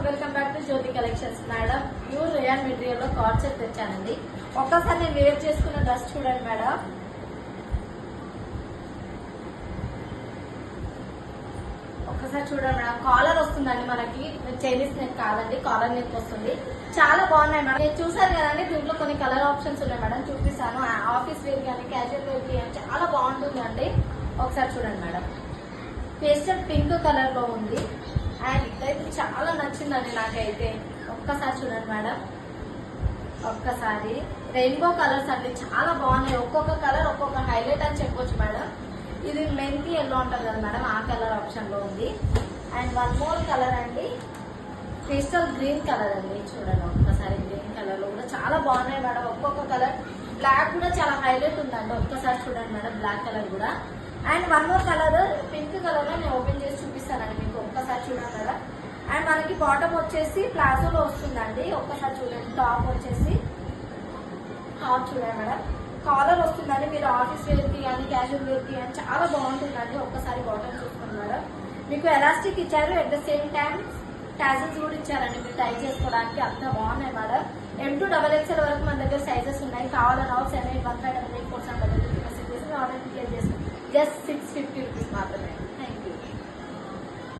Welcome back to Jyothi collections. Madam pure rayon material లో card set తెచ్చానండి. ఒక్కసారి నేను వేర్ చేసుకున్న డ్రెస్ చూడండి మేడం. ఒక్కసారి చూడండి మేడం, కాలర్ వస్తుందండి మనకి. చైనీస్ నెక్ కాదండి, కాలర్ నెక్ వస్తుంది. చాలా బాగున్నాయి మేడం. నేను చూసారు కదండి, దీంట్లో కొన్ని కలర్ ఆప్షన్స్ ఉన్నాయి మేడం, చూపిస్తాను. ఆఫీస్ వేర్ కానీ క్యాజువల్ వేర్ కానీ చాలా బాగుంటుందండి. ఒకసారి చూడండి మేడం, పేస్టల్ పింక్ కలర్ లో ఉంది. అండ్ ఇదైతే చాలా నచ్చిందండి నాకైతే. ఒక్కసారి చూడండి మేడం, ఒక్కసారి రెయిన్బో కలర్స్ అండి, చాలా బాగున్నాయి. ఒక్కొక్క కలర్ ఒక్కొక్క హైలైట్ అని చెప్పొచ్చు మేడం. ఇది మెంతి ఎల్లో అంటారు కదా మేడం, ఆ కలర్ ఆప్షన్ లో ఉంది. అండ్ వన్ మోర్ కలర్ అండి, క్రిస్టల్ గ్రీన్ కలర్ అండి. చూడండి ఒక్కసారి, గ్రీన్ కలర్ లో కూడా చాలా బాగున్నాయి మేడం. ఒక్కొక్క కలర్, బ్లాక్ కూడా చాలా హైలైట్ ఉందండి. ఒక్కసారి చూడండి మేడం, బ్లాక్ కలర్ కూడా. And one more colour pink colour లో నేను ఓపెన్ చేసి చూపిస్తానండి మీకు. ఒక్కసారి చూడండి మేడం. అండ్ మనకి బాటమ్ వచ్చేసి ప్లాజోలో వస్తుందండి. ఒక్కసారి చూడండి, టాప్ వచ్చేసి టాప్ చూడండి మేడం, కాలర్ వస్తుందండి. మీరు ఆఫీస్ వేర్ కి కానీ క్యాజువల్ వేర్ కి కానీ చాలా బాగుంటుందండి. ఒక్కసారి బాటమ్ చూసుకోండి మేడం. మీకు ఎలాస్టిక్ ఇచ్చారు, at the same time tassels కూడా ఇచ్చారండి మీరు టై చేసుకోవడానికి. అంత బాగున్నాయి మేడం. M2XXL వరకు మన దగ్గర సైజెస్ ఉన్నాయి. కావాలన్నా 78158847 ఆర్డర్ ప్లేస్ చేసుకోండి. జస్ట్ 650 రూపీస్ మాత్రమే.